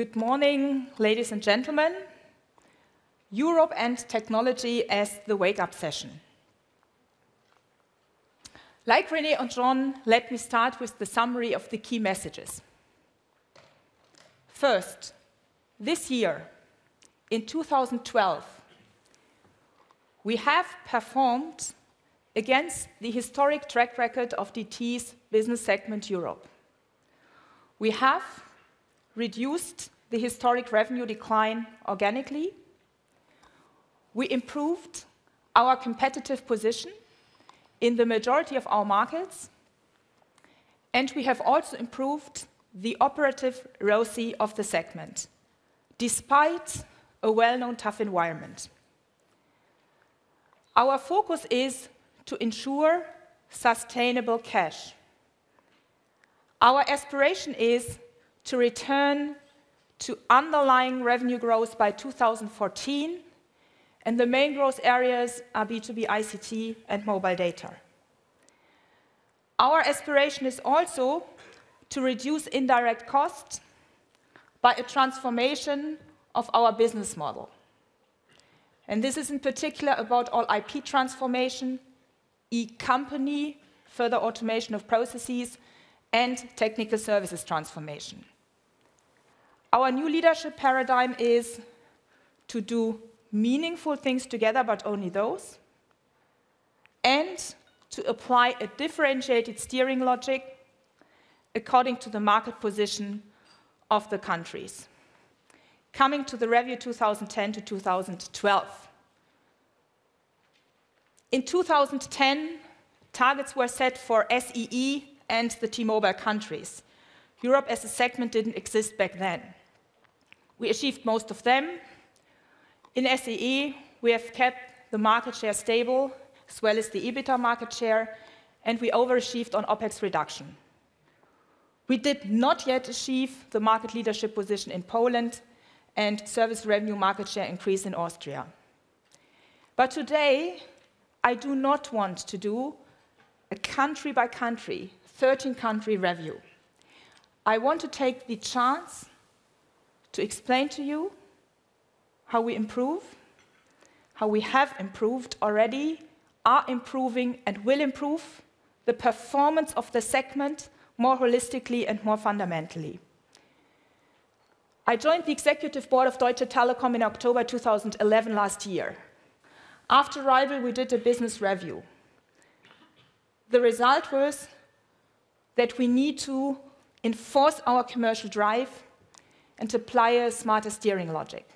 Good morning, ladies and gentlemen. Europe and technology as the wake-up session. Like René and John, let me start with the summary of the key messages. First, this year, in 2012, we have performed against the historic track record of DT's business segment Europe. We have reduced the historic revenue decline organically. We improved our competitive position in the majority of our markets, and we have also improved the operative ROCE of the segment, despite a well-known tough environment. Our focus is to ensure sustainable cash. Our aspiration is to return to underlying revenue growth by 2014, and the main growth areas are B2b ICT and mobile data. Our aspiration is also to reduce indirect costs by a transformation of our business model. And this is in particular about all IP transformation, e-company, further automation of processes, and technical services transformation. Our new leadership paradigm is to do meaningful things together, but only those, and to apply a differentiated steering logic according to the market position of the countries. Coming to the review 2010 to 2012. In 2010, targets were set for SEE and the T-Mobile countries. Europe as a segment didn't exist back then. We achieved most of them. In SEE, we have kept the market share stable, as well as the EBITDA market share, and we overachieved on OPEX reduction. We did not yet achieve the market leadership position in Poland and service revenue market share increase in Austria. But today, I do not want to do a country-by-country, 13-country review. I want to take the chance to explain to you how we improve, how we have improved already, are improving and will improve the performance of the segment more holistically and more fundamentally. I joined the executive board of Deutsche Telekom in October 2011 last year. After arrival, we did a business review. The result was that we need to enforce our commercial drive and apply a smarter steering logic.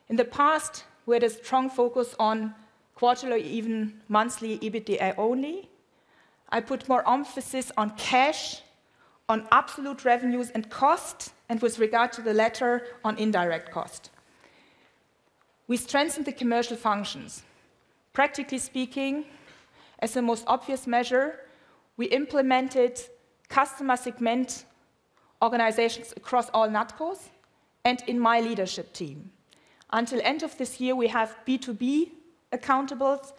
In the past, we had a strong focus on quarterly or even monthly EBITDA only. I put more emphasis on cash, on absolute revenues and cost, and with regard to the latter, on indirect cost. We strengthened the commercial functions. Practically speaking, as the most obvious measure, we implemented customer segment organizations across all NatCos and in my leadership team. Until end of this year, we have B2b accountables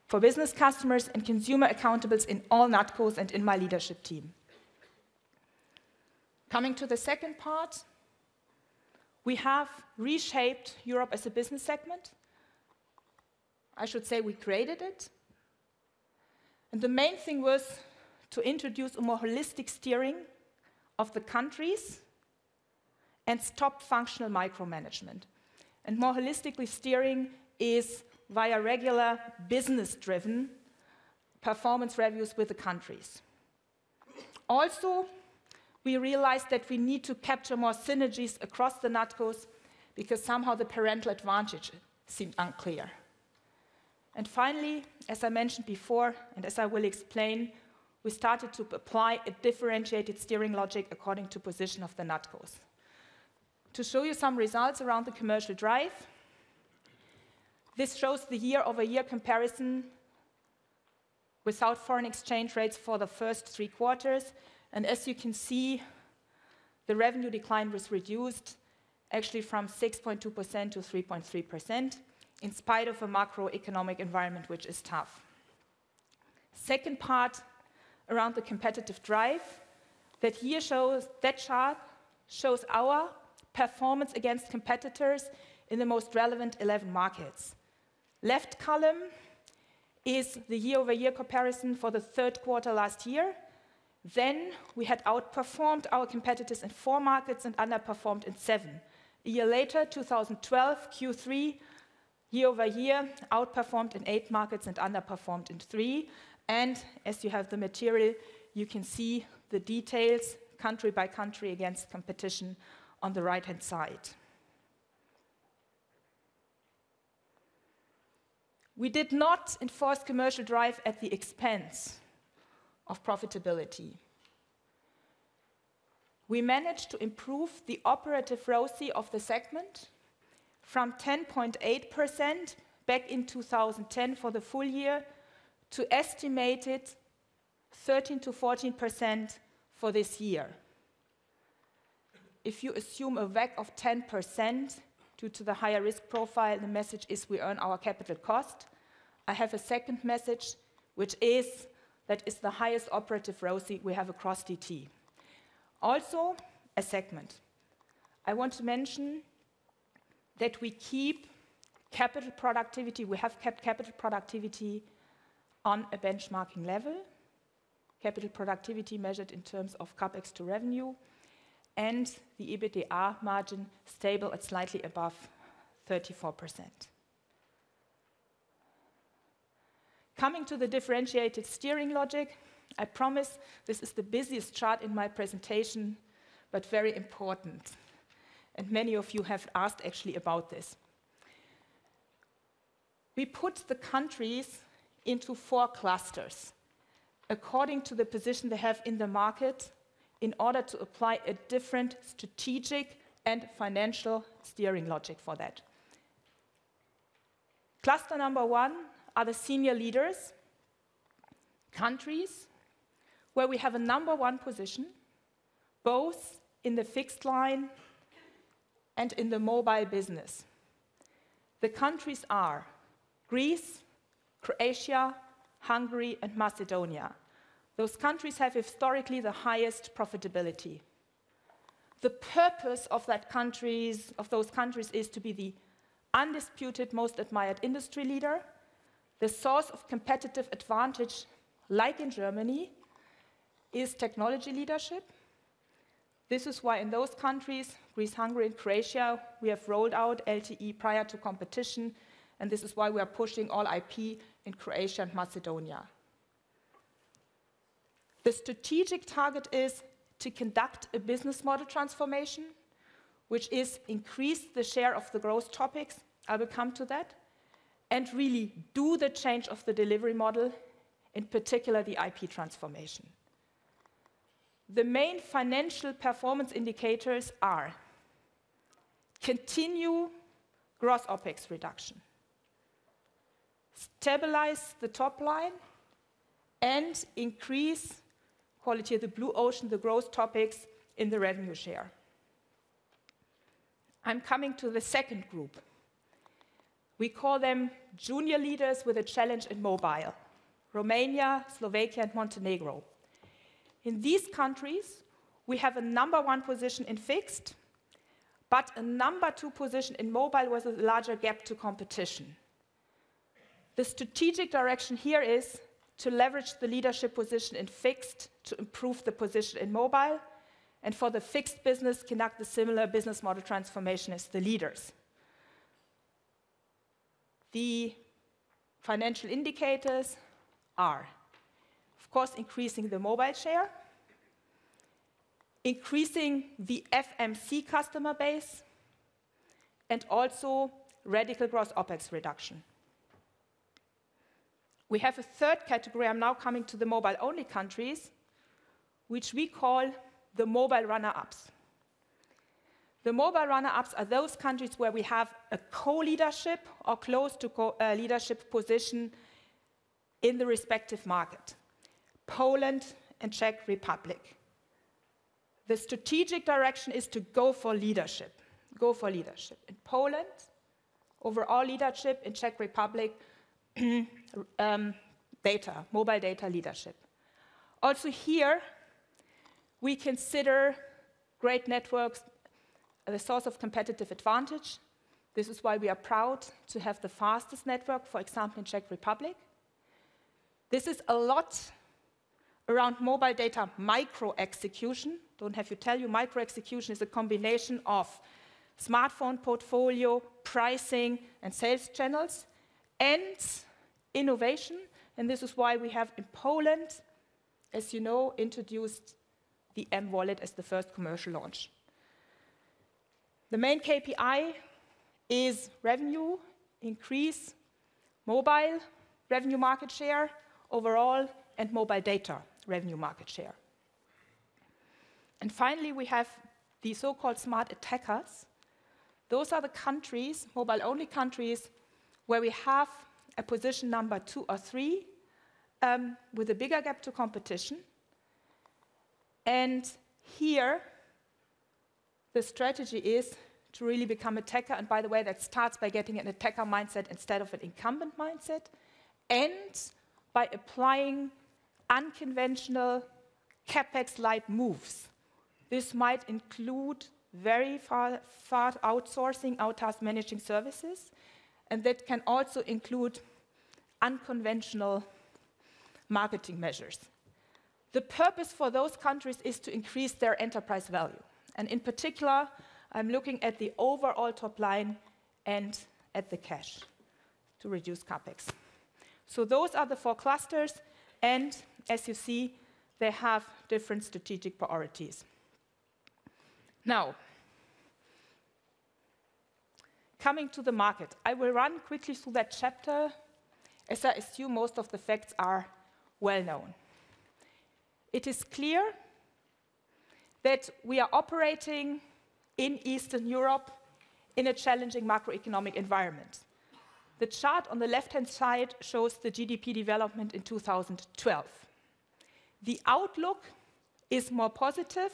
for business customers and consumer accountables in all NatCos and in my leadership team. Coming to the second part, we have reshaped Europe as a business segment. I should say we created it. And the main thing was to introduce a more holistic steering of the countries and stop functional micromanagement. And more holistically steering is via regular business-driven performance reviews with the countries. Also, we realized that we need to capture more synergies across the NatCos because somehow the parental advantage seemed unclear. And finally, as I mentioned before, and as I will explain, we started to apply a differentiated steering logic according to position of the NatCos. To show you some results around the commercial drive, this shows the year-over-year comparison without foreign exchange rates for the first 3 quarters. And as you can see, the revenue decline was reduced actually from 6.2% to 3.3%, in spite of a macroeconomic environment which is tough. Second part around the competitive drive, that chart shows our performance against competitors in the most relevant 11 markets. Left column is the year-over-year comparison for the third quarter last year. Then we had outperformed our competitors in 4 markets and underperformed in 7. A year later, 2012, Q3, year-over-year, outperformed in 8 markets and underperformed in 3. And as you have the material, you can see the details, country by country against competition on the right-hand side. We did not enforce commercial drive at the expense of profitability. We managed to improve the operative ROCE of the segment from 10.8% back in 2010 for the full year to estimated 13 to 14% for this year. If you assume a WACC of 10% due to the higher risk profile, the message is we earn our capital cost. I have a second message, which is that is the highest operative ROCE we have across DT. Also, a segment. I want to mention that we keep capital productivity, we have kept capital productivity on a benchmarking level, capital productivity measured in terms of CapEx to revenue, and the EBITDA margin stable at slightly above 34%. Coming to the differentiated steering logic, I promise this is the busiest chart in my presentation, but very important. And many of you have asked actually about this. We put the countries into 4 clusters according to the position they have in the market in order to apply a different strategic and financial steering logic for that. Cluster number 1 are the senior leaders, countries where we have a number 1 position, both in the fixed line and in the mobile business. The countries are Greece, Croatia, Hungary, and Macedonia. Those countries have historically the highest profitability. The purpose of those countries is to be the undisputed, most admired industry leader, the source of competitive advantage, like in Germany, is technology leadership. This is why in those countries, Greece, Hungary, and Croatia, we have rolled out LTE prior to competition, and this is why we are pushing all IP in Croatia and Macedonia. The strategic target is to conduct a business model transformation, which is increase the share of the growth topics, I will come to that, and really do the change of the delivery model, in particular the IP transformation. The main financial performance indicators are continue gross OPEX reduction, stabilize the top line, and increase quality of the blue ocean, the growth topics in the revenue share. I'm coming to the second group. We call them junior leaders with a challenge in mobile, Romania, Slovakia, and Montenegro. In these countries, we have a number 1 position in fixed, but a number 2 position in mobile with a larger gap to competition. The strategic direction here is to leverage the leadership position in fixed to improve the position in mobile, and for the fixed business, conduct a similar business model transformation as the leaders. The financial indicators are, of course, increasing the mobile share, increasing the FMC customer base, and also radical gross OPEX reduction. We have a third category, I'm now coming to the mobile-only countries, which we call the mobile runner-ups. The mobile runner-ups are those countries where we have a co-leadership or close to leadership position in the respective market. Poland and Czech Republic. The strategic direction is to go for leadership. Go for leadership. In Poland, overall leadership. In Czech Republic, mobile data leadership. Also here, we consider great networks are the source of competitive advantage. This is why we are proud to have the fastest network, for example, in Czech Republic. This is a lot around mobile data micro-execution. Don't have to tell you, micro-execution is a combination of smartphone portfolio, pricing, and sales channels, and innovation. And this is why we have in Poland, as you know, introduced the M-Wallet as the first commercial launch. The main KPI is revenue increase, mobile revenue market share overall, and mobile data revenue market share. And finally, we have the so-called smart attackers. Those are the countries, mobile-only countries, where we have a position number 2 or 3 with a bigger gap to competition. And here, the strategy is to really become an attacker. And by the way, that starts by getting an attacker mindset instead of an incumbent mindset, and by applying unconventional CapEx-light moves. This might include very far outsourcing, out-task managing services, and that can also include unconventional marketing measures. The purpose for those countries is to increase their enterprise value. And in particular, I'm looking at the overall top line and at the cash to reduce CapEx. So those are the 4 clusters, and as you see, they have different strategic priorities. Now, coming to the market, I will run quickly through that chapter, as I assume most of the facts are well known. It is clear that we are operating in Eastern Europe in a challenging macroeconomic environment. The chart on the left-hand side shows the GDP development in 2012. The outlook is more positive,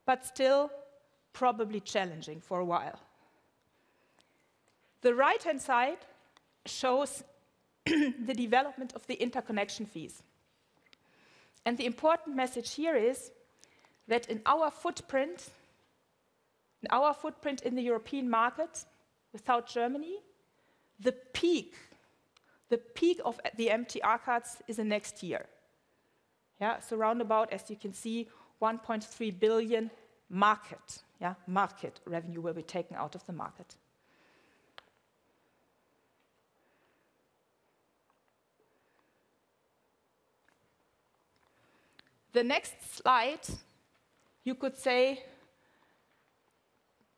but still probably challenging for a while. The right-hand side shows the development of the interconnection fees. And the important message here is that in our footprint in the European market, without Germany, the peak of the MTR cards is the next year. Yeah, so round about, as you can see, 1.3 billion market revenue will be taken out of the market. The next slide, you could say,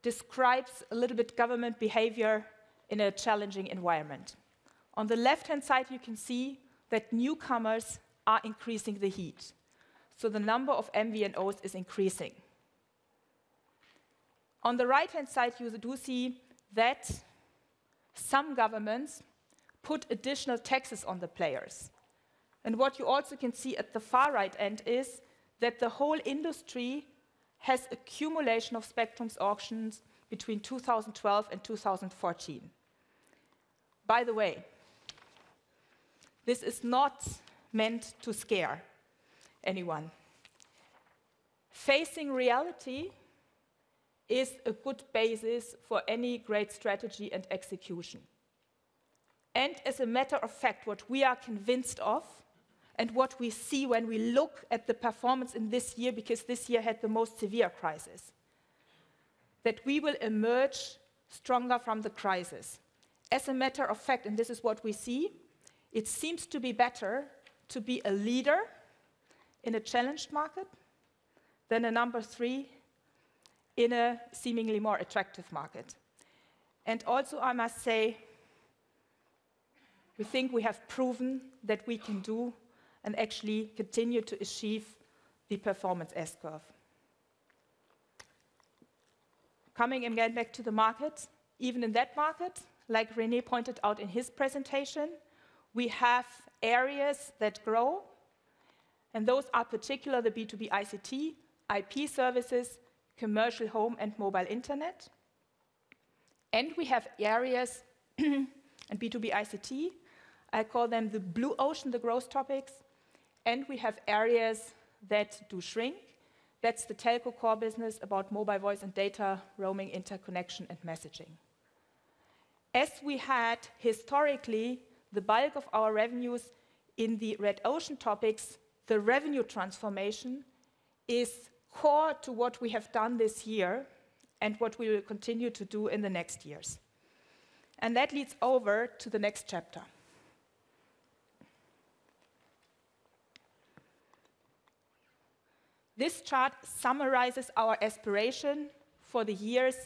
describes a little bit government behavior in a challenging environment. On the left-hand side, you can see that newcomers are increasing the heat. So the number of MVNOs is increasing. On the right-hand side, you do see that some governments put additional taxes on the players. And what you also can see at the far right end is that the whole industry has accumulation of spectrum auctions between 2012 and 2014. By the way, this is not meant to scare anyone. Facing reality is a good basis for any great strategy and execution. And as a matter of fact, what we are convinced of, and what we see when we look at the performance in this year, because this year had the most severe crisis, that we will emerge stronger from the crisis. As a matter of fact, and this is what we see, it seems to be better to be a leader in a challenged market than a number 3 in a seemingly more attractive market. And also, I must say, we think we have proven that we can do and actually continue to achieve the performance S-curve. Coming again back to the market, even in that market, like René pointed out in his presentation, we have areas that grow, and those are particularly the B2b ICT, IP services, commercial home and mobile internet. And we have areas in B2b ICT, I call them the blue ocean, the growth topics, and we have areas that do shrink. That's the telco core business about mobile voice and data, roaming, interconnection, and messaging. As we had historically the bulk of our revenues in the red ocean topics, the revenue transformation is core to what we have done this year and what we will continue to do in the next years. And that leads over to the next chapter. This chart summarizes our aspiration for the years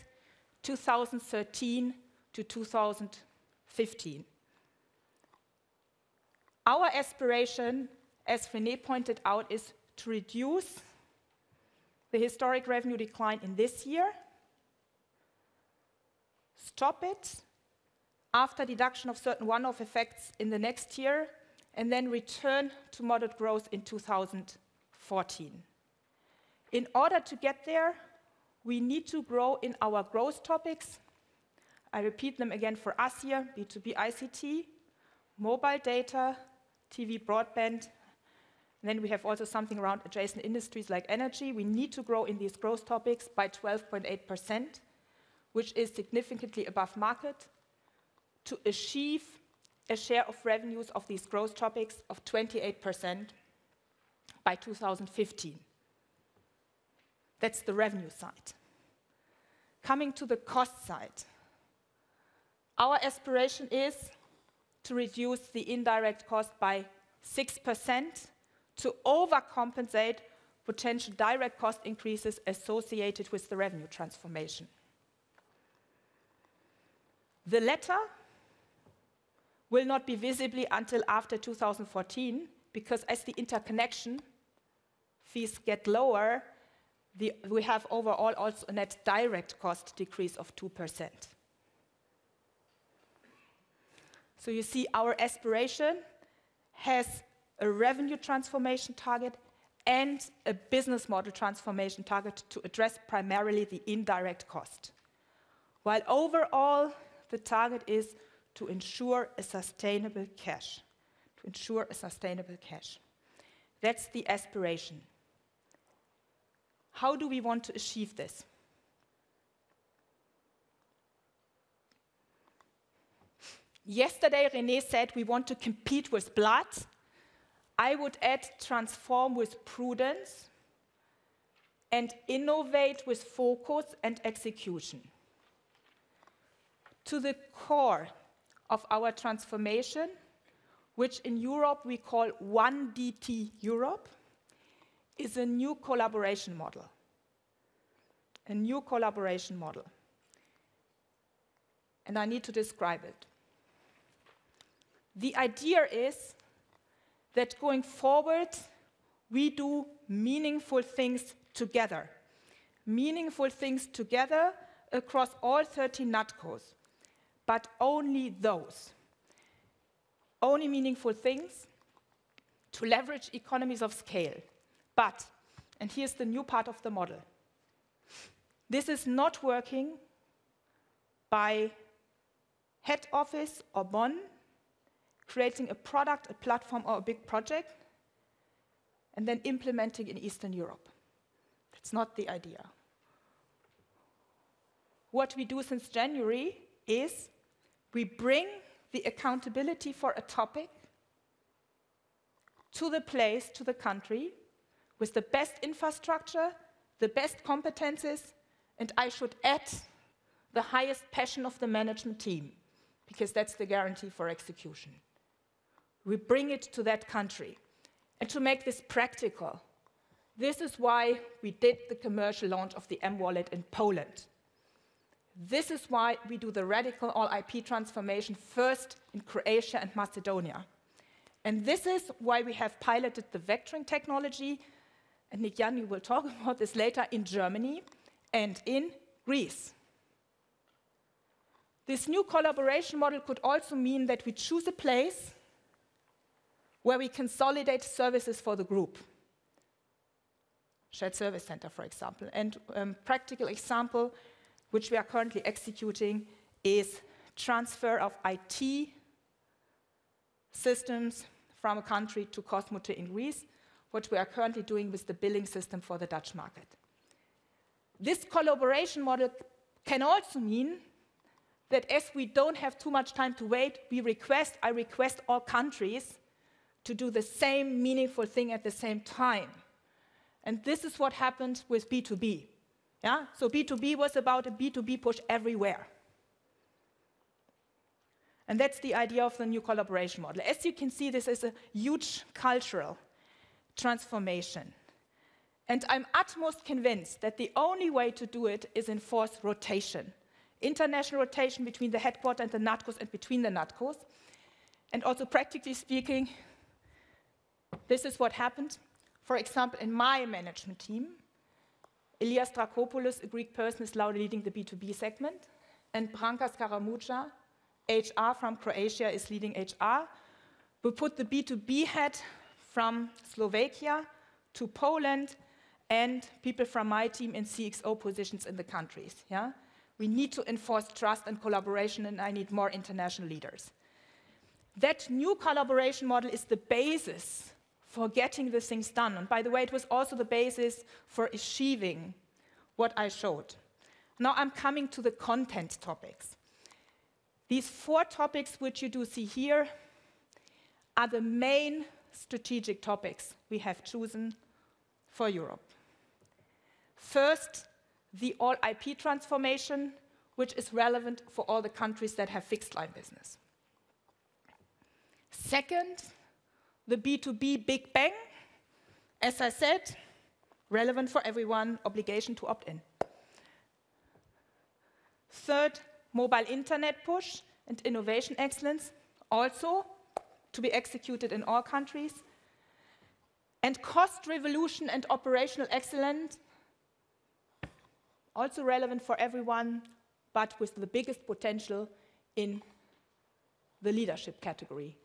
2013 to 2015. Our aspiration, as René pointed out, is to reduce the historic revenue decline in this year, stop it after deduction of certain one-off effects in the next year, and then return to moderate growth in 2014. In order to get there, we need to grow in our growth topics. I repeat them again for us here: B2b ICT, mobile data, TV broadband. And then we have also something around adjacent industries like energy. We need to grow in these growth topics by 12.8%, which is significantly above market, to achieve a share of revenues of these growth topics of 28% by 2015. That's the revenue side. Coming to the cost side, our aspiration is to reduce the indirect cost by 6% to overcompensate potential direct cost increases associated with the revenue transformation. The latter will not be visible until after 2014, because as the interconnection fees get lower, we have overall also a net direct cost decrease of 2%. So you see, our aspiration has a revenue transformation target and a business model transformation target to address primarily the indirect cost. While overall, the target is to ensure a sustainable cash. To ensure a sustainable cash. That's the aspiration. How do we want to achieve this? Yesterday, René said we want to compete with blood. I would add transform with prudence and innovate with focus and execution. To the core of our transformation, which in Europe we call 1DT Europe, is a new collaboration model. A new collaboration model. And I need to describe it. The idea is that going forward, we do meaningful things together. Meaningful things together across all 13 NatCos, but only those. Only meaningful things to leverage economies of scale. But, and here's the new part of the model, this is not working by head office or Bonn, creating a product, a platform, or a big project, and then implementing in Eastern Europe. That's not the idea. What we do since January is we bring the accountability for a topic to the place, to the country, with the best infrastructure, the best competences, and I should add the highest passion of the management team, because that's the guarantee for execution. We bring it to that country. And to make this practical, this is why we did the commercial launch of the M-Wallet in Poland. This is why we do the radical all-IP transformation first in Croatia and Macedonia. And this is why we have piloted the vectoring technology, and Nick-Jan, you will talk about this later, in Germany and in Greece. This new collaboration model could also mean that we choose a place where we consolidate services for the group. Shared service center, for example. And a practical example, which we are currently executing, is transfer of IT systems from a country to Cosmote in Greece, what we are currently doing with the billing system for the Dutch market. This collaboration model can also mean that as we don't have too much time to wait, I request all countries to do the same meaningful thing at the same time. And this is what happened with B2b. Yeah? So B2b was about a B2b push everywhere. And that's the idea of the new collaboration model. As you can see, this is a huge cultural transformation. And I'm utmost convinced that the only way to do it is enforce rotation. International rotation between the headquarters and the NatCos and between the NatCos. And also, practically speaking, this is what happened. For example, in my management team, Elias Drakopoulos, a Greek person, is now leading the B2B segment, and Branka Skaramucha, HR from Croatia, is leading HR. We put the B2B head from Slovakia to Poland, and people from my team in CXO positions in the countries. Yeah? We need to enforce trust and collaboration, and I need more international leaders. That new collaboration model is the basis for getting the things done. And by the way, it was also the basis for achieving what I showed. Now I'm coming to the content topics. These 4 topics which you do see here are the main strategic topics we have chosen for Europe. First, the all-IP transformation, which is relevant for all the countries that have fixed-line business. Second, the B2b Big Bang, as I said, relevant for everyone, obligation to opt in. Third, mobile internet push and innovation excellence, also to be executed in all countries. And cost revolution and operational excellence, also relevant for everyone, but with the biggest potential in the leadership category.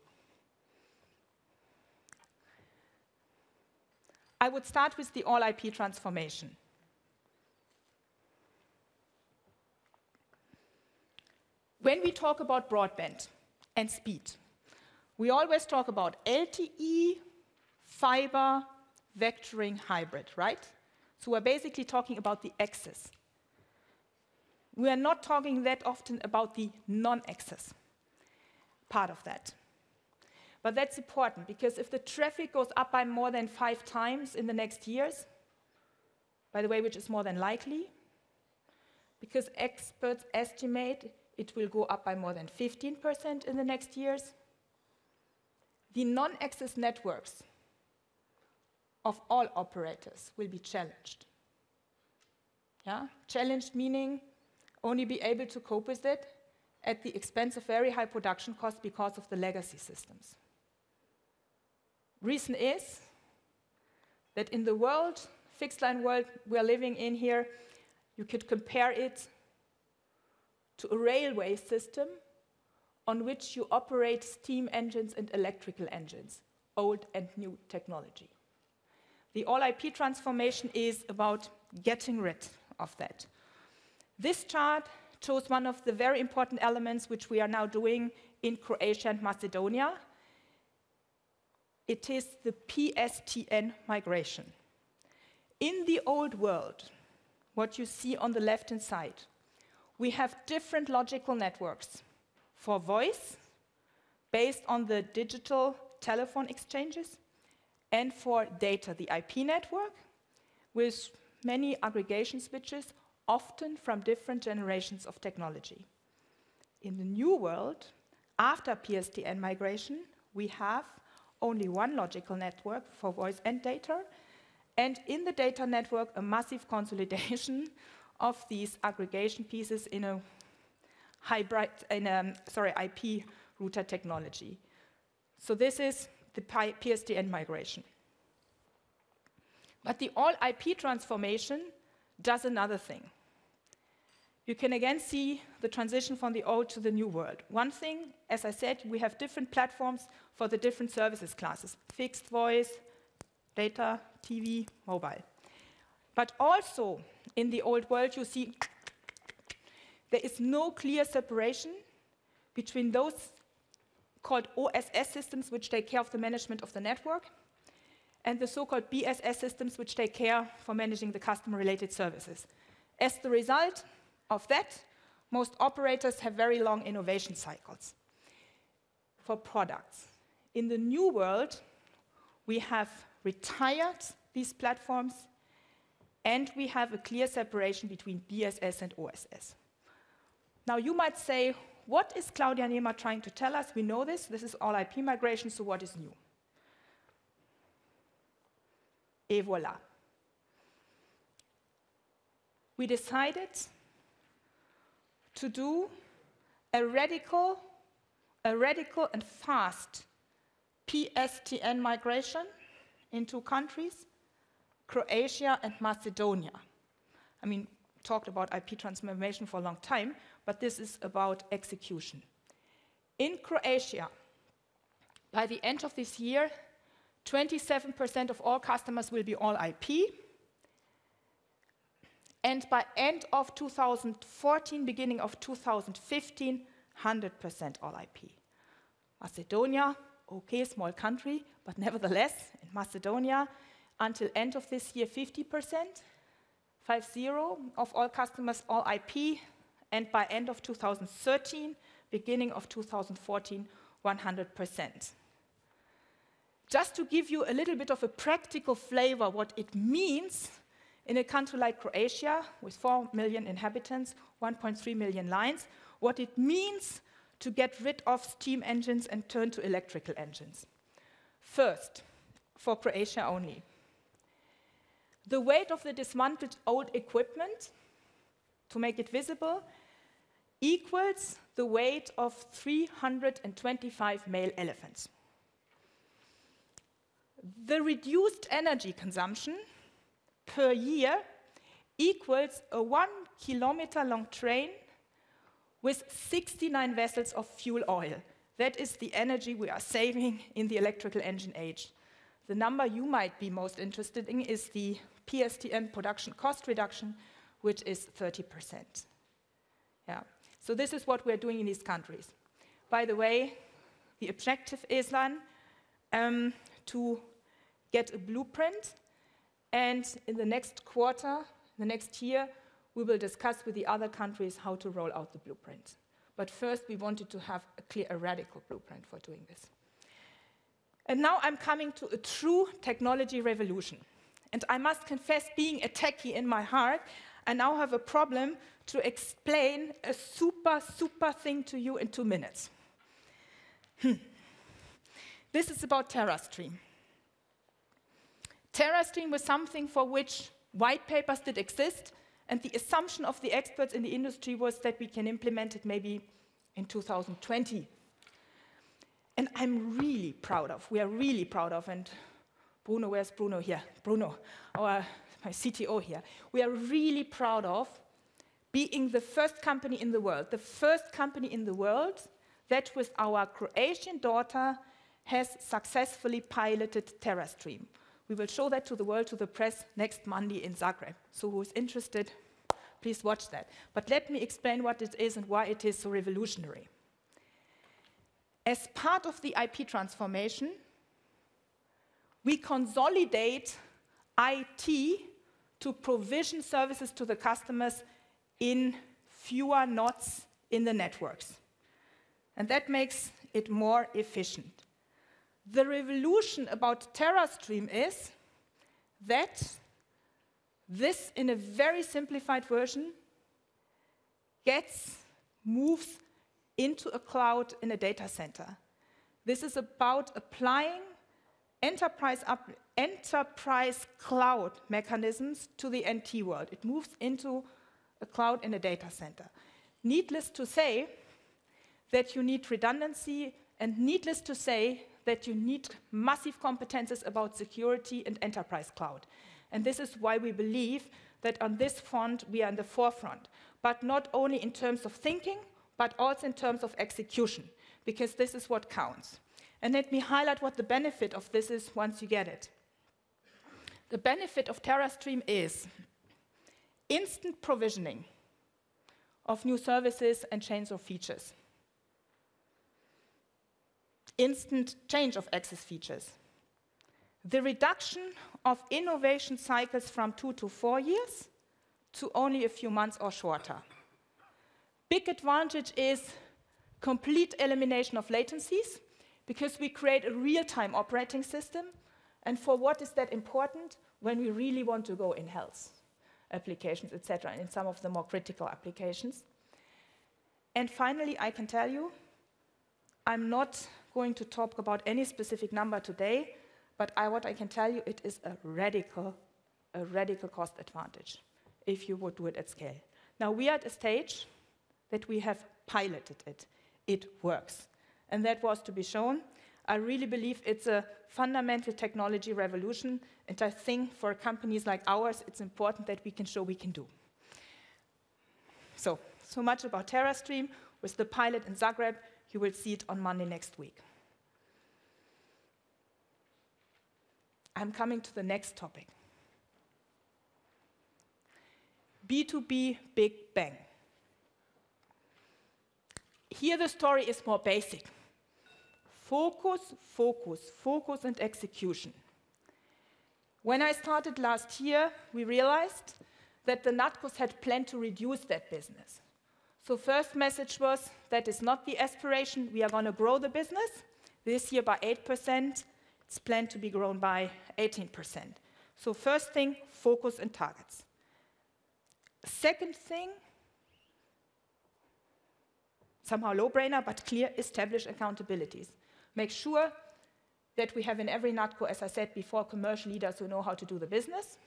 I would start with the all-IP transformation. When we talk about broadband and speed, we always talk about LTE, fiber, vectoring, hybrid, right? So we're basically talking about the access. We are not talking that often about the non-access part of that. But that's important, because if the traffic goes up by more than 5 times in the next years, by the way, which is more than likely, because experts estimate it will go up by more than 15% in the next years, the non-access networks of all operators will be challenged. Yeah? Challenged meaning only be able to cope with it at the expense of very high production costs because of the legacy systems. Reason is that in the world, fixed-line world we're living in here, you could compare it to a railway system on which you operate steam engines and electrical engines, old and new technology. The all-IP transformation is about getting rid of that. This chart shows one of the very important elements which we are now doing in Croatia and Macedonia. It is the Pstn migration. In the old world, what you see on the left-hand side, we have different logical networks for voice, based on the digital telephone exchanges, and for data, the IP network, with many aggregation switches, often from different generations of technology. In the new world, after Pstn migration, we have only one logical network for voice and data, and in the data network, a massive consolidation of these aggregation pieces in a hybrid, IP router technology. So this is the Pstn migration. But the all-IP transformation does another thing. You can again see the transition from the old to the new world. One thing, as I said, we have different platforms for the different services classes: fixed voice, data, TV, mobile. But also, in the old world, you see there is no clear separation between those called OSS systems, which take care of the management of the network, and the so-called BSS systems, which take care for managing the customer-related services. As the result of that, most operators have very long innovation cycles for products. In the new world, we have retired these platforms, and we have a clear separation between BSS and OSS. Now, you might say, what is Claudia Nemat trying to tell us? We know this. This is all IP migration, so what is new? Et voilà. We decided to do a radical and fast Pstn migration in 2 countries, Croatia and Macedonia. I mean, talked about IP transformation for a long time, but this is about execution. In Croatia, by the end of this year, 27% of all customers will be all IP. And by end of 2014, beginning of 2015, 100% all IP. Macedonia, okay, small country, but nevertheless, in Macedonia, until end of this year, 50%, 50 of all customers all IP, and by end of 2013, beginning of 2014, 100%. Just to give you a little bit of a practical flavor what it means in a country like Croatia, with 4 million inhabitants, 1.3 million lines, what it means to get rid of steam engines and turn to electrical engines. First, for Croatia only, the weight of the dismantled old equipment, to make it visible, equals the weight of 325 male elephants. The reduced energy consumption per year equals a 1 kilometer long train with 69 vessels of fuel oil. That is the energy we are saving in the electrical engine age. The number you might be most interested in is the Pstn production cost reduction, which is 30%. Yeah. So this is what we're doing in these countries. By the way, the objective is then to get a blueprint, and in the next quarter, the next year, we will discuss with the other countries how to roll out the blueprint. But first, we wanted to have a radical blueprint for doing this. And now I'm coming to a true technology revolution. And I must confess, being a techie in my heart, I now have a problem to explain a super thing to you in 2 minutes. This is about TerraStream. TerraStream was something for which white papers did exist, and the assumption of the experts in the industry was that we can implement it maybe in 2020. And I'm really proud of, we are really proud of, and Bruno, where's Bruno here? Bruno, my CTO here. We are really proud of being the first company in the world that with our Croatian daughter has successfully piloted TerraStream. We will show that to the world, to the press, next Monday in Zagreb. So who is interested, please watch that. But let me explain what it is and why it is so revolutionary. As part of the IP transformation, we consolidate IT to provision services to the customers in fewer nodes in the networks. And that makes it more efficient. The revolution about TerraStream is that this, in a very simplified version, moves into a cloud in a data center. This is about applying enterprise cloud mechanisms to the NT world. It moves into a cloud in a data center. Needless to say that you need redundancy, and needless to say that you need massive competences about security and enterprise cloud. And this is why we believe that on this front we are in the forefront, but not only in terms of thinking, but also in terms of execution, because this is what counts. And let me highlight what the benefit of this is once you get it. The benefit of TerraStream is instant provisioning of new services and change of features. Instant change of access features. The reduction of innovation cycles from 2 to 4 years to only a few months or shorter. Big advantage is complete elimination of latencies, because we create a real-time operating system. And for what is that important? When we really want to go in health applications, etc., in some of the more critical applications. And finally, I can tell you, I'm not going to talk about any specific number today, but what I can tell you, it is a radical cost advantage if you would do it at scale. Now, we are at a stage that we have piloted it. It works. And that was to be shown. I really believe it's a fundamental technology revolution, and I think for companies like ours, it's important that we can show we can do. So much about TerraStream. With the pilot in Zagreb, you will see it on Monday next week. I'm coming to the next topic. B2b Big Bang. Here the story is more basic. Focus, focus, focus, and execution. When I started last year, we realized that the NatCos had planned to reduce that business. So first message was, that is not the aspiration. We are going to grow the business. This year by 8%. It's planned to be grown by 18%. So first thing, focus and targets. Second thing, somehow low-brainer, but clear, establish accountabilities. Make sure that we have in every NatCo, as I said before, commercial leaders who know how to do the business.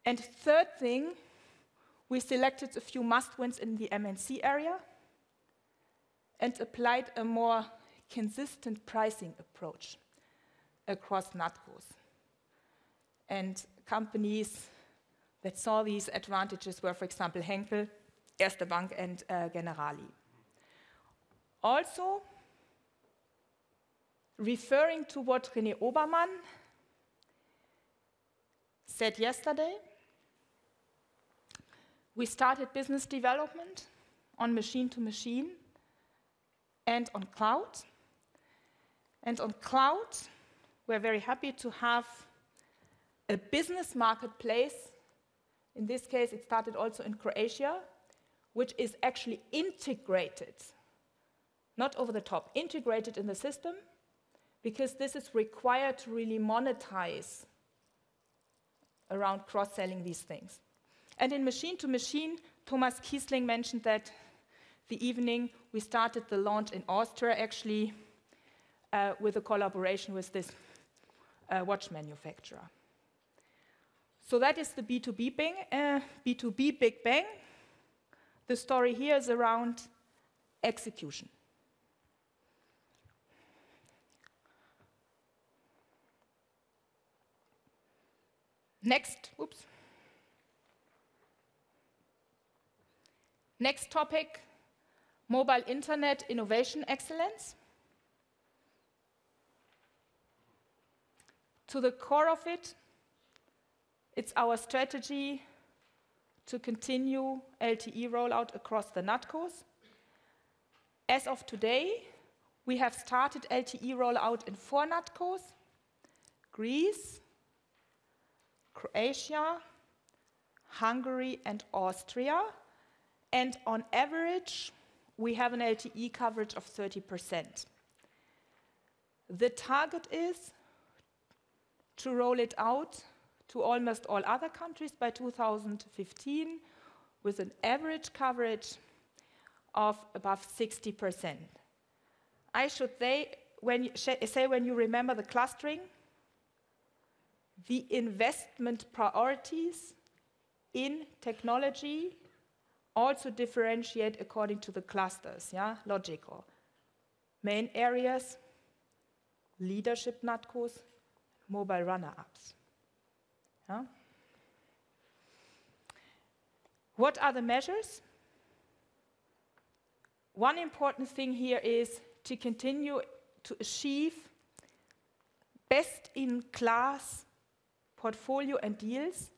And third thing, we selected a few must-wins in the MNC area and applied a more consistent pricing approach across NatCos. And companies that saw these advantages were, for example, Henkel, Erste Bank, and Generali. Also, referring to what René Obermann said yesterday, we started business development on machine-to-machine and on cloud. And on cloud, we're very happy to have a business marketplace. In this case, it started also in Croatia, which is actually integrated, not over the top, integrated in the system, because this is required to really monetize around cross-selling these things. And in machine-to-machine, Thomas Kiesling mentioned that the evening we started the launch in Austria, actually, with a collaboration with this watch manufacturer. So that is the B2b Big Bang. The story here is around execution. Next topic, mobile internet innovation excellence. To the core of it, it's our strategy to continue LTE rollout across the NatCos. As of today, we have started LTE rollout in 4 NatCos: Greece, Croatia, Hungary, and Austria. And on average, we have an LTE coverage of 30%. The target is to roll it out to almost all other countries by 2015, with an average coverage of above 60%. I should say, when you remember the clustering, the investment priorities in technology also differentiate according to the clusters, yeah, logical. Main areas, leadership NatCos, mobile runner-ups. Yeah? What are the measures? One important thing here is to continue to achieve best-in-class portfolio and deals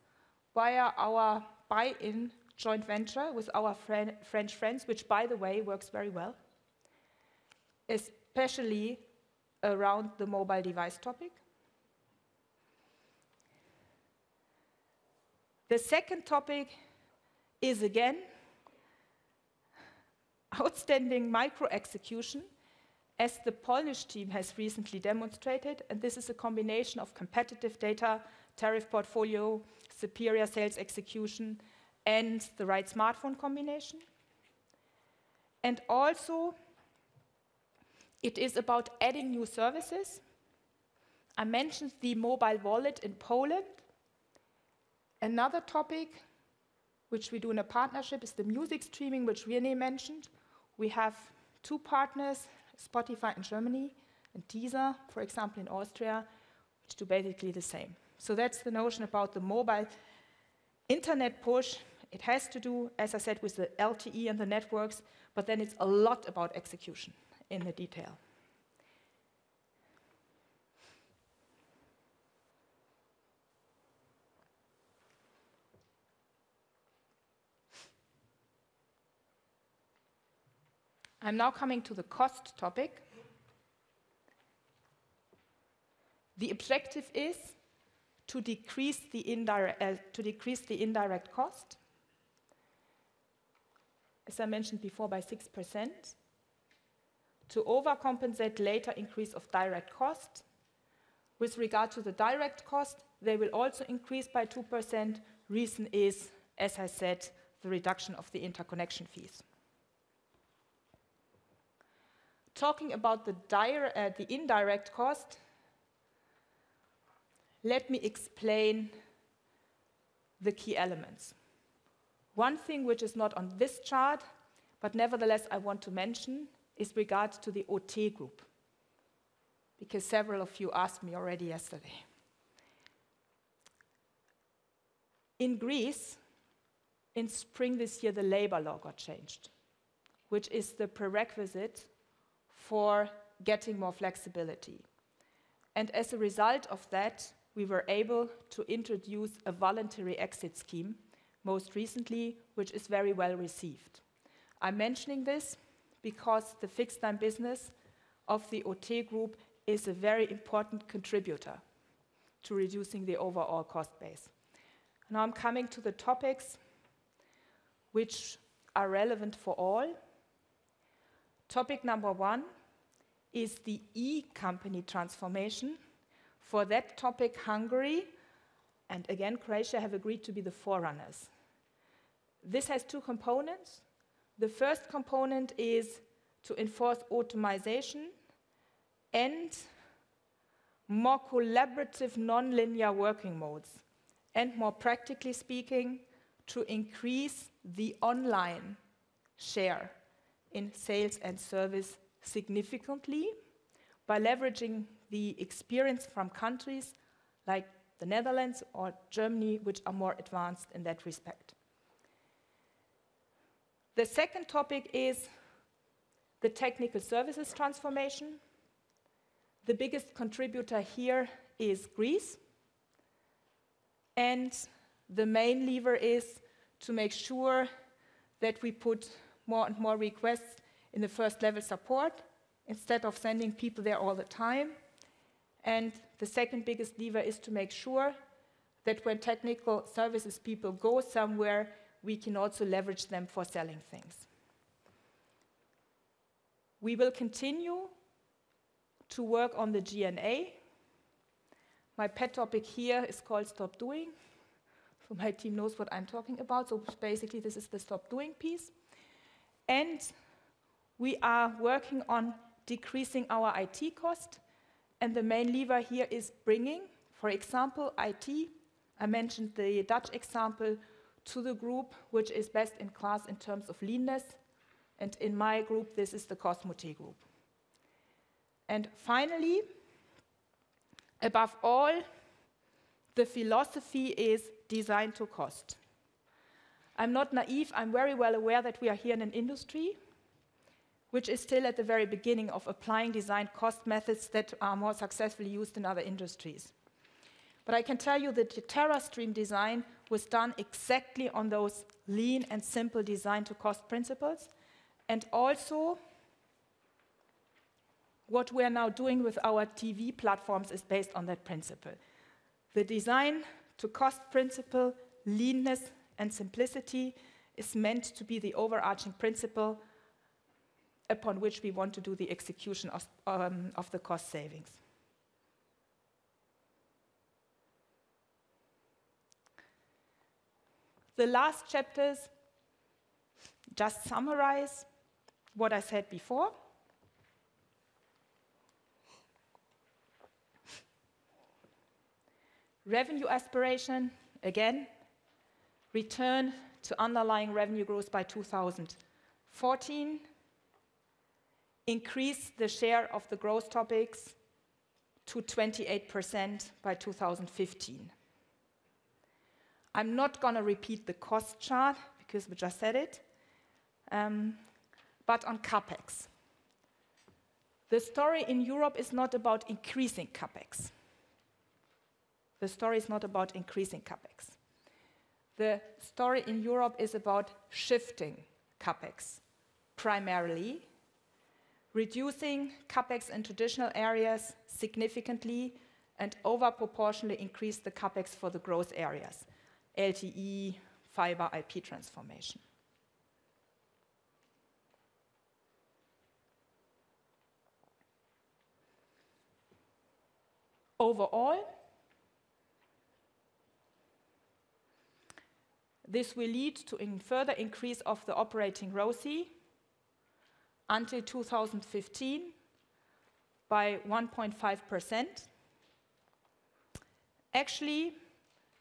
via our buy-in joint venture with our French friends, which, by the way, works very well, especially around the mobile device topic. The second topic is, again, outstanding micro-execution, as the Polish team has recently demonstrated, and this is a combination of competitive data, tariff portfolio, superior sales execution, and the right smartphone combination. And also, it is about adding new services. I mentioned the mobile wallet in Poland. Another topic, which we do in a partnership, is the music streaming, which René mentioned. We have two partners, Spotify in Germany and Deezer, for example, in Austria, which do basically the same. So that's the notion about the mobile internet push. It has to do, as I said, with the LTE and the networks, but then it's a lot about execution in the detail. I'm now coming to the cost topic. The objective is to decrease the indirect cost, as I mentioned before, by 6%, to overcompensate later increase of direct cost. With regard to the direct cost, they will also increase by 2%. Reason is, as I said, the reduction of the interconnection fees. Talking about the indirect cost, let me explain the key elements. One thing which is not on this chart, but nevertheless I want to mention, is regard to the OT group, because several of you asked me already yesterday. In Greece, in spring this year, the labor law got changed, which is the prerequisite for getting more flexibility. And as a result of that, we were able to introduce a voluntary exit scheme, most recently, which is very well received. I'm mentioning this because the fixed-time business of the OT group is a very important contributor to reducing the overall cost base. Now I'm coming to the topics which are relevant for all. Topic number 1 is the e-company transformation. For that topic, Hungary and again Croatia have agreed to be the forerunners. This has two components. The first component is to enforce automation and more collaborative non-linear working modes, and more practically speaking, to increase the online share in sales and service significantly by leveraging the experience from countries like the Netherlands or Germany, which are more advanced in that respect. The second topic is the technical services transformation. The biggest contributor here is Greece, and the main lever is to make sure that we put more and more requests in the first level support instead of sending people there all the time. And the second biggest lever is to make sure that when technical services people go somewhere, we can also leverage them for selling things. We will continue to work on the G&A. My pet topic here is called Stop Doing. So my team knows what I'm talking about. So basically, this is the Stop Doing piece. And we are working on decreasing our IT cost. And the main lever here is bringing, for example, IT. I mentioned the Dutch example, to the group, which is best in class in terms of leanness. And in my group, this is the Cosmote group. And finally, above all, the philosophy is design to cost. I'm not naive. I'm very well aware that we are here in an industry which is still at the very beginning of applying design cost methods that are more successfully used in other industries. But I can tell you that the TerraStream design was done exactly on those lean and simple design to cost principles. And also, what we are now doing with our TV platforms is based on that principle. The design to cost principle leanness and simplicity is meant to be the overarching principle upon which we want to do the execution of the cost savings. The last chapters just summarize what I said before. Revenue aspiration, again, return to underlying revenue growth by 2014, increase the share of the growth topics to 28% by 2015. I'm not going to repeat the cost chart because we just said it, but on CapEx. The story in Europe is not about increasing CapEx. The story is not about increasing CapEx. The story in Europe is about shifting CapEx, primarily, reducing CapEx in traditional areas significantly and overproportionally increase the CapEx for the growth areas, LTE, fiber, IP transformation. Overall, this will lead to a further increase of the operating ROCE until 2015 by 1.5%. Actually,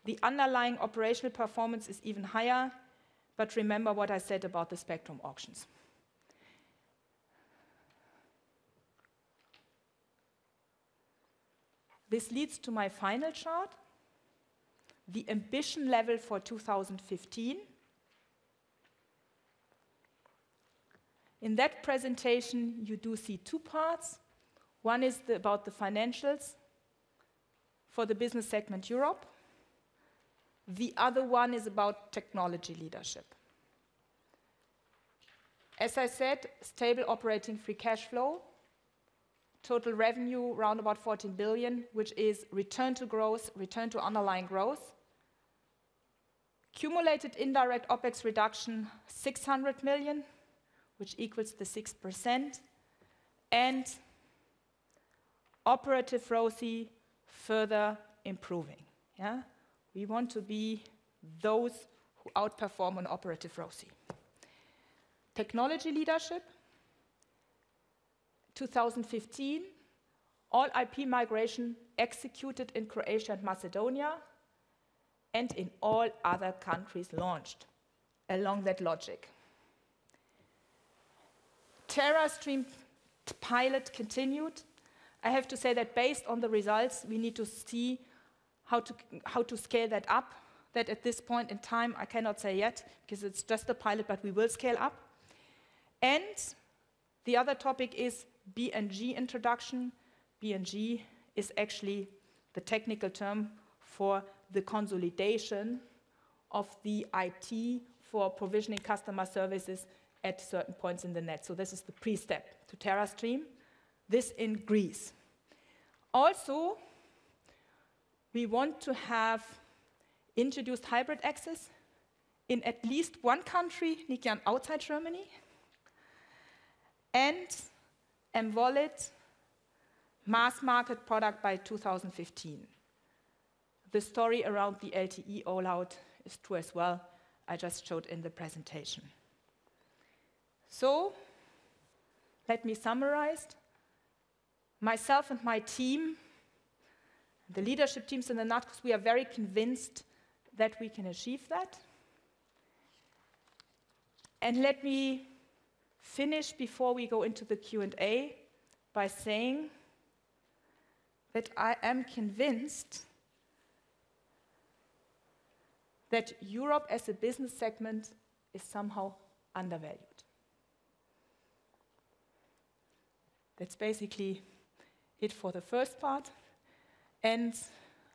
the underlying operational performance is even higher, but remember what I said about the spectrum auctions. This leads to my final chart, the ambition level for 2015. In that presentation, you do see two parts. One is about the financials for the business segment Europe. The other one is about technology leadership. As I said, stable operating free cash flow, total revenue around about 14 billion, which is return to growth, return to underlying growth. Cumulated indirect OPEX reduction, 600 million, which equals the 6%. And operative ROCE further improving. Yeah? We want to be those who outperform on operative ROCE. Technology leadership, 2015, all IP migration executed in Croatia and Macedonia, and in all other countries launched along that logic. TerraStream pilot continued. I have to say that based on the results, we need to see how to scale that up. That at this point in time, I cannot say yet, because it's just a pilot, but we will scale up. And the other topic is BNG introduction. BNG is actually the technical term for the consolidation of the IT for provisioning customer services at certain points in the net. So this is the pre-step to TerraStream. This in Greece. Also, we want to have introduced hybrid access in at least one country, Nikian, outside Germany, and mWallet mass market product by 2015. The story around the LTE rollout is true as well. I just showed in the presentation. So, let me summarize. Myself and my team, the leadership teams in the NATCOs, we are very convinced that we can achieve that. And let me finish before we go into the Q&A by saying that I am convinced that Europe as a business segment is somehow undervalued. That's basically it for the first part. And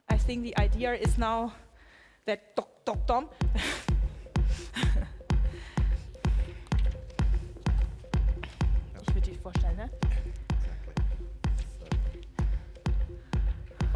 I think the idea is now that Tom. Ich würde dich vorstellen, ne?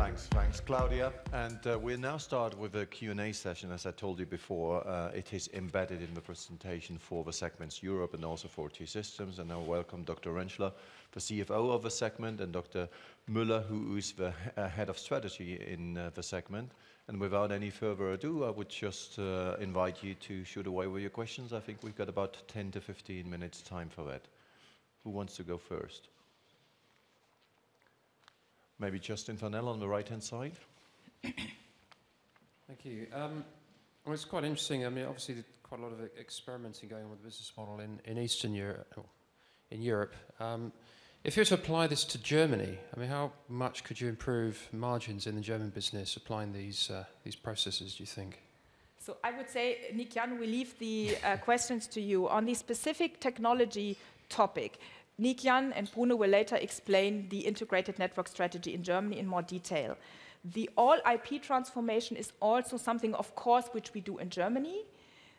Thanks, Claudia. And we'll now start with a Q&A session. As I told you before, it is embedded in the presentation for the segments Europe and also for T-Systems. And I welcome Dr. Rentschler, the CFO of the segment, and Dr. Müller, who is the head of strategy in the segment. And without any further ado, I would just invite you to shoot away with your questions. I think we've got about 10 to 15 minutes time for that. Who wants to go first? Maybe Justin Vanel on the right-hand side. Thank you. Well, it's quite interesting. I mean, obviously, there's quite a lot of experimenting going on with the business model in Eastern Europe, in Europe. If you were to apply this to Germany, I mean, how much could you improve margins in the German business applying these processes, do you think? So I would say, Nick-Jan, we leave the questions to you. On the specific technology topic, Nick-Jan and Bruno will later explain the integrated network strategy in Germany in more detail. The all-IP transformation is also something, of course, which we do in Germany.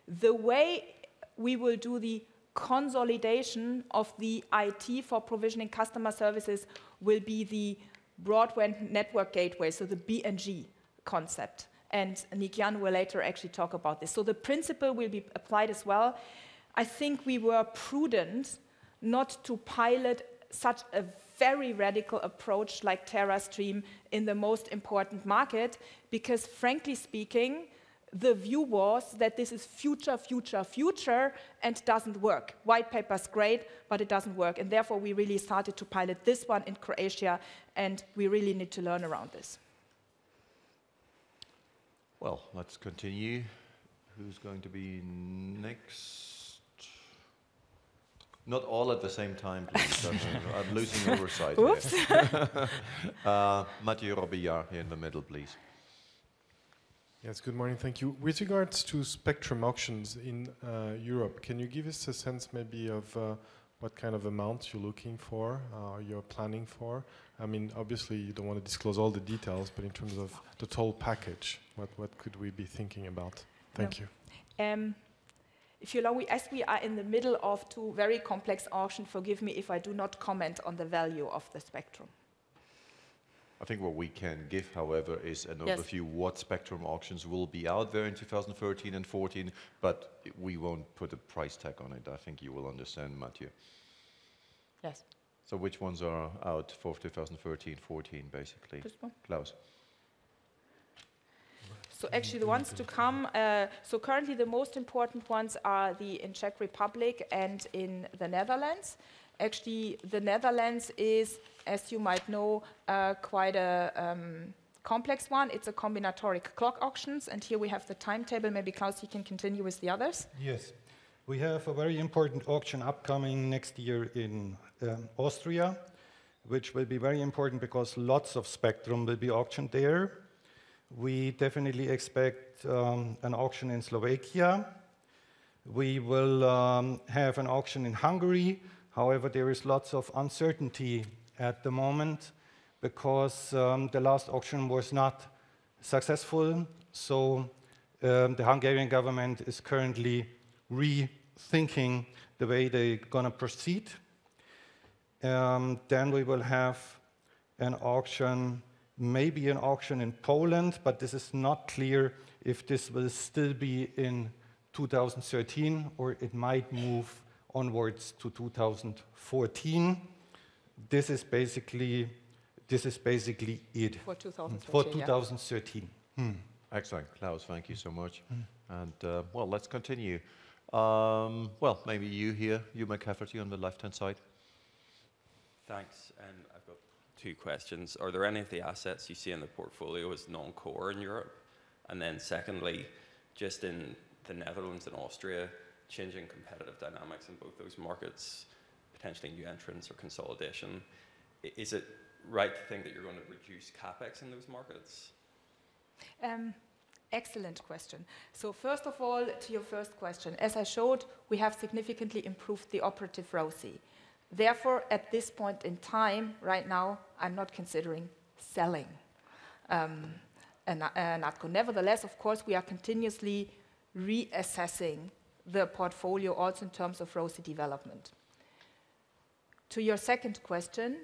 The way we will do the consolidation of the IT for provisioning customer services will be the broadband network gateway, so the BNG concept. And Nick-Jan will later actually talk about this. So the principle will be applied as well. I think we were prudent not to pilot such a very radical approach like TerraStream in the most important market, because frankly speaking, the view was that this is future, and doesn't work. White paper's great, but it doesn't work. And therefore, we really started to pilot this one in Croatia, and we really need to learn around this. Well, let's continue. Who's going to be next? Not all at the same time, please. I'm losing oversight here. Mathieu Robillard here in the middle, please. Yes, good morning, thank you. With regards to spectrum auctions in Europe, can you give us a sense maybe of what kind of amount you're looking for, you're planning for? I mean, obviously you don't want to disclose all the details, but in terms of the total package, what could we be thinking about? Thank you. If you allow me, as we are in the middle of two very complex auctions, forgive me if I do not comment on the value of the spectrum. I think what we can give, however, is an overview what spectrum auctions will be out there in 2013 and 14, but we won't put a price tag on it. I think you will understand, Mathieu. Yes. So which ones are out for 2013, 14, basically? This one. Klaus. So actually the ones to come, so currently the most important ones are in Czech Republic and in the Netherlands. Actually, the Netherlands is, as you might know, quite a complex one. It's a combinatoric clock auctions, and here we have the timetable. Maybe Klaus, you can continue with the others. Yes. We have a very important auction upcoming next year in Austria, which will be very important because lots of spectrum will be auctioned there. We definitely expect an auction in Slovakia. We will have an auction in Hungary. However, there is lots of uncertainty at the moment because the last auction was not successful. So the Hungarian government is currently rethinking the way they're going to proceed. Then we will have an auction, maybe an auction in Poland, but this is not clear if this will still be in 2013 or it might move onwards to 2014. This is basically it. For 2013. For 2013. Yeah. Excellent, Klaus. Thank you so much. And well, let's continue. Well, maybe you here, Hugh McCafferty on the left-hand side. Thanks. And I've got two questions. Are there any of the assets you see in the portfolio as non-core in Europe? And then secondly, just in the Netherlands and Austria, changing competitive dynamics in both those markets, potentially new entrants or consolidation. Is it right to think that you're going to reduce CapEx in those markets? Excellent question. So first of all, to your first question, as I showed, we have significantly improved the operative ROCE. Therefore, at this point in time, right now, I'm not considering selling NATCO. Nevertheless, of course, we are continuously reassessing the portfolio also in terms of ROCE development. To your second question,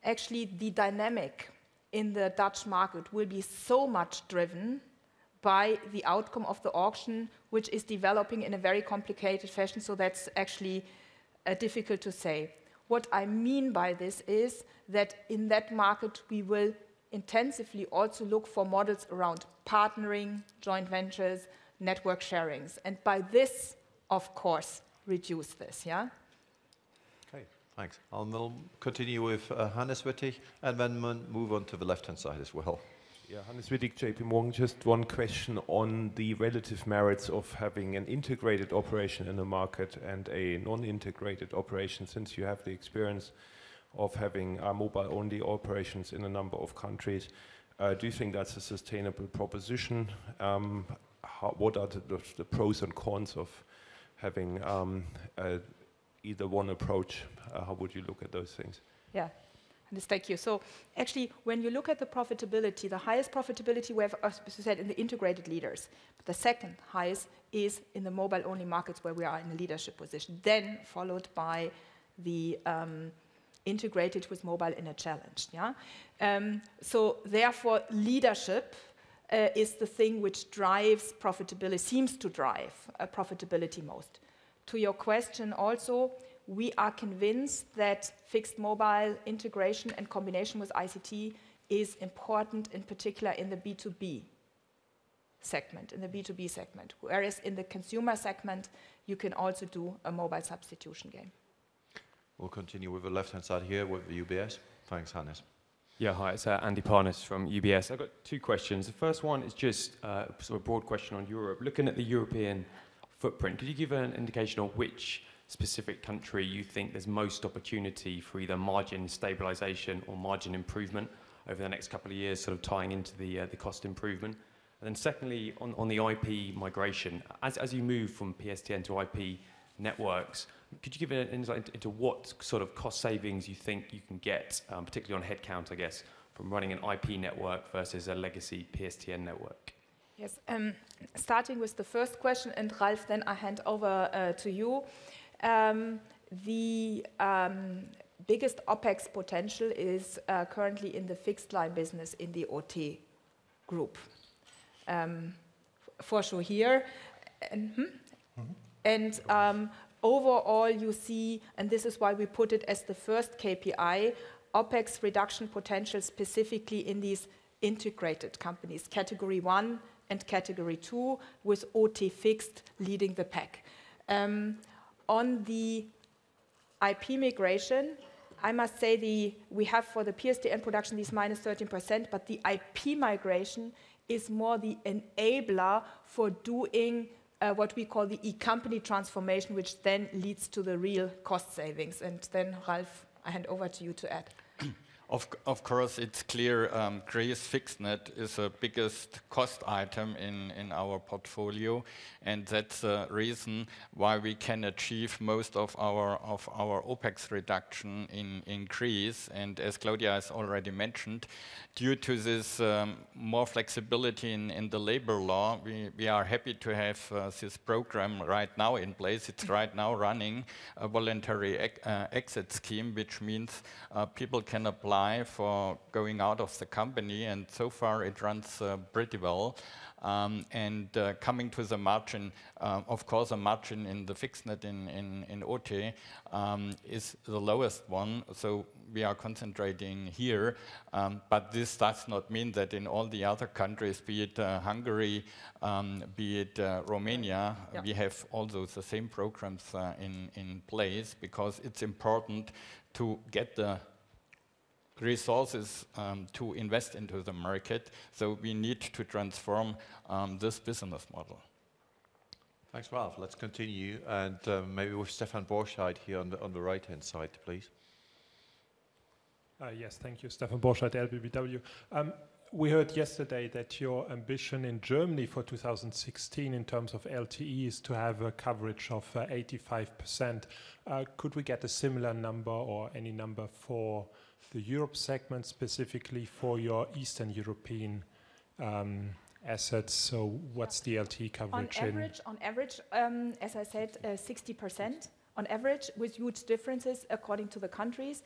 actually the dynamic in the Dutch market will be so much driven by the outcome of the auction, which is developing in a very complicated fashion, so that's actually difficult to say. What I mean by this is that in that market we will intensively also look for models around partnering, joint ventures, network sharings, and by this, of course, reduce this, yeah? Okay, thanks. I'll continue with Hannes Wittig, and then move on to the left-hand side as well. Yeah, Hannes Wittig, JP Morgan. Just one question on the relative merits of having an integrated operation in the market and a non-integrated operation, since you have the experience of having mobile-only operations in a number of countries. Do you think that's a sustainable proposition? What are the pros and cons of having either one approach? How would you look at those things? Yeah. Thank you. So actually, when you look at the profitability, the highest profitability we have, as you said, in the integrated leaders. But the second highest is in the mobile-only markets where we are in a leadership position, then followed by the integrated with mobile in a challenge. Yeah? So therefore, leadership is the thing which drives profitability, seems to drive profitability most. To your question also, we are convinced that fixed mobile integration and combination with ICT is important, in particular in the B2b segment, whereas in the consumer segment, you can also do a mobile substitution game. We'll continue with the left-hand side here with the UBS. Thanks, Hannes. Yeah, hi, it's Andy Parnis from UBS. I've got two questions. The first one is just sort of a broad question on Europe. Looking at the European footprint, could you give an indication of which specific country you think there's most opportunity for either margin stabilization or margin improvement over the next couple of years, sort of tying into the cost improvement? And then secondly, on the IP migration, as you move from PSTN to IP networks, could you give an insight into what sort of cost savings you think you can get, particularly on headcount, I guess, from running an IP network versus a legacy PSTN network? Yes, starting with the first question, and Ralf, then I hand over to you. The biggest OpEx potential is currently in the fixed line business in the OT group. For sure here. And overall you see, and this is why we put it as the first KPI, OpEx reduction potential specifically in these integrated companies, category 1 and category 2, with OT fixed leading the pack. On the IP migration, I must say we have for the PSTN production these minus 13%, but the IP migration is more the enabler for doing what we call the e-company transformation, which then leads to the real cost savings. And then, Ralf, I hand over to you to add. Of course, it's clear Greece FixedNet is the biggest cost item in our portfolio, and that's the reason why we can achieve most of our OpEx reduction in Greece. And as Claudia has already mentioned, due to this more flexibility in the labor law, we are happy to have this program right now in place. It's right now running a voluntary exit scheme, which means people can apply for going out of the company, and so far it runs pretty well. Coming to the margin, of course, the margin in the FixedNet in OT is the lowest one, so we are concentrating here. But this does not mean that in all the other countries, be it Hungary, be it Romania, we have also the same programs in place, because it's important to get the resources to invest into the market. So we need to transform this business model. Thanks, Ralf. Let's continue, and maybe with Stefan Borscheid here on the right-hand side, please. Yes, thank you. Stefan Borscheid, LBBW. We heard yesterday that your ambition in Germany for 2016 in terms of LTE is to have a coverage of 85%. Could we get a similar number or any number for the Europe segment, specifically for your Eastern European assets? So what's the LTE coverage? On average, as I said, 60% on average, with huge differences according to the countries.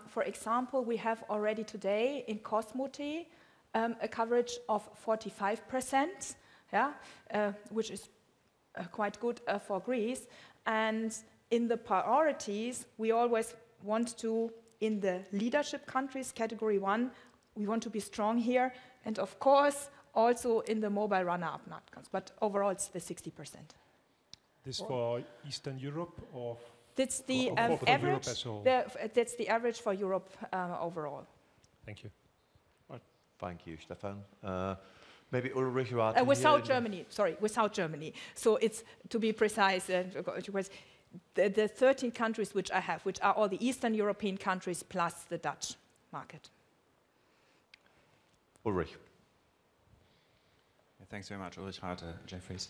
For example, we have already today in Cosmote a coverage of 45%, yeah, which is quite good for Greece. And in the priorities, we always want to, in the leadership countries, category 1, we want to be strong here. And of course, also in the mobile runner-up markets. But overall, it's the 60%. This for Eastern Europe or that's the for average. Europe as a whole? That's the average for Europe overall. Thank you. Thank you, Stefan. Maybe Ulrich without Germany, sorry, without Germany. So it's, to be precise, the 13 countries which I have, which are all the Eastern European countries plus the Dutch market. Ulrich. Thanks very much, Ulrich Harter, Jefferies.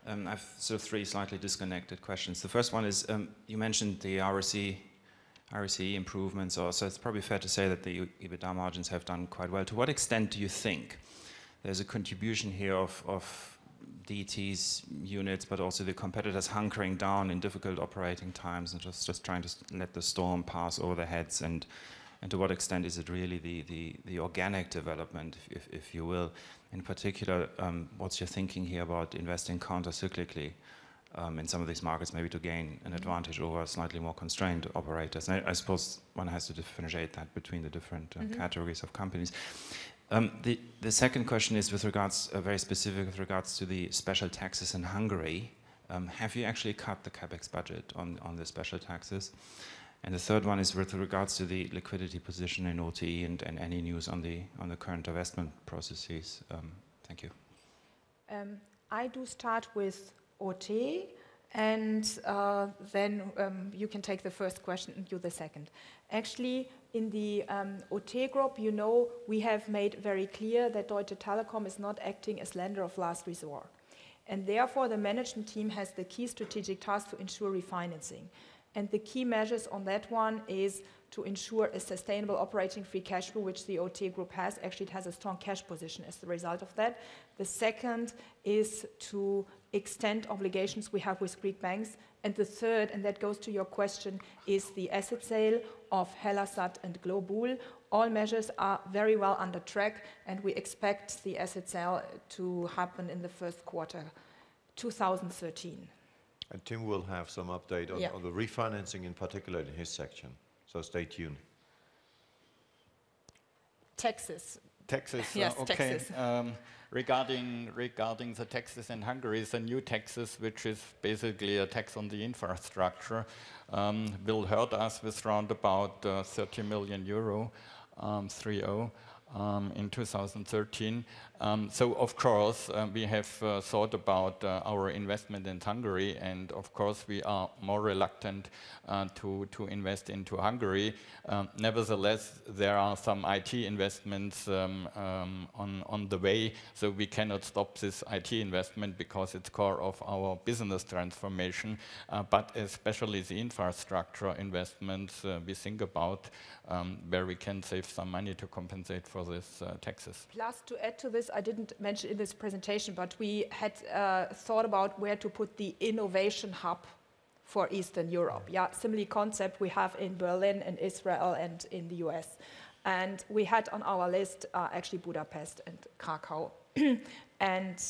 I have sort of 3 slightly disconnected questions. The first one is, you mentioned the ROCE improvements, so it's probably fair to say that the EBITDA margins have done quite well. To what extent do you think there's a contribution here of DT's units, but also the competitors hunkering down in difficult operating times and just trying to let the storm pass over their heads, and to what extent is it really the organic development, if you will? In particular, what's your thinking here about investing counter-cyclically in some of these markets, maybe to gain an advantage over slightly more constrained operators? And I suppose one has to differentiate that between the different categories of companies. The second question is with regards, very specific with regards to the special taxes in Hungary. Have you actually cut the CapEx budget on the special taxes? And the third one is with regards to the liquidity position in OTE and any news on the current divestment processes. Thank you. I do start with OTE, and then you can take the first question and you the second. Actually, in the OTE group, you know, we have made very clear that Deutsche Telekom is not acting as lender of last resort. And therefore, the management team has the key strategic task to ensure refinancing. And the key measures on that one is to ensure a sustainable operating free cash flow, which the OTE group has. Actually, it has a strong cash position as the result of that. The second is to extend obligations we have with Greek banks. And the third, and that goes to your question, is the asset sale of Hellasat and Globul. All measures are very well under track, and we expect the asset sale to happen in the first quarter 2013. And Tim will have some update on the refinancing in particular in his section. So stay tuned. Taxes. Taxes, yes, okay. Taxes. Regarding the taxes in Hungary, the new taxes, which is basically a tax on the infrastructure, will hurt us with around about 30 million euro, 30, in 2013. So of course we have thought about our investment in Hungary, and of course we are more reluctant to invest into Hungary. Nevertheless, there are some IT investments on the way, so we cannot stop this IT investment because it's core of our business transformation, but especially the infrastructure investments we think about where we can save some money to compensate for this taxes. Plus, to add to this, I didn't mention in this presentation, but we had thought about where to put the innovation hub for Eastern Europe. Yeah, similar concept we have in Berlin and Israel and in the US. And we had on our list actually Budapest and Krakow. And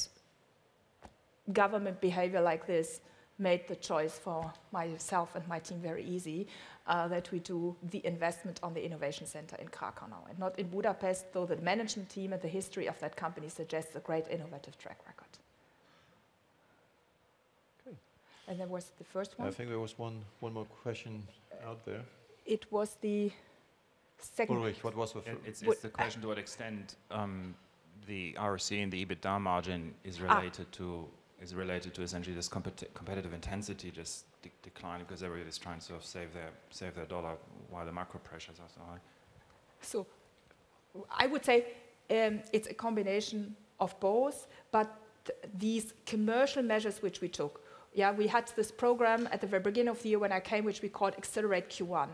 government behavior like this made the choice for myself and my team very easy, that we do the investment on the innovation center in Krakow now, and not in Budapest, though the management team and the history of that company suggests a great innovative track record. Okay. And there was the first one. I think there was one more question out there. It was the second. Ulrich, what was the It's the question to what extent the ROC and the EBITDA margin is related to essentially this competitive intensity just declining because everybody's trying to sort of save their dollar while the macro pressures are so high. So I would say it's a combination of both, but these commercial measures which we took, we had this program at the very beginning of the year when I came, which we called Accelerate Q1.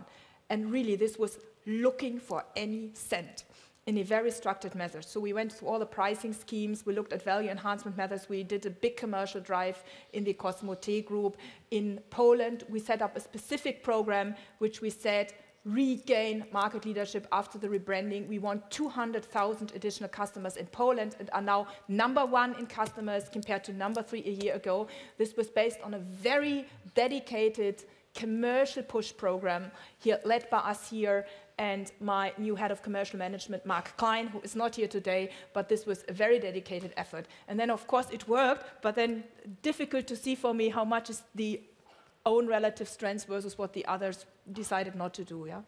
And really this was looking for any cent. in a very structured manner. So we went through all the pricing schemes, we looked at value enhancement methods, we did a big commercial drive in the Cosmote group. In Poland, we set up a specific program which we said, regain market leadership after the rebranding. We want 200,000 additional customers in Poland and are now #1 in customers compared to #3 a year ago. This was based on a very dedicated commercial push program here, led by us here and my new head of commercial management, Mark Klein, who is not here today, but this was a very dedicated effort. And then, of course, it worked, but then difficult to see for me how much is the own relative strengths versus what the others decided not to do, yeah?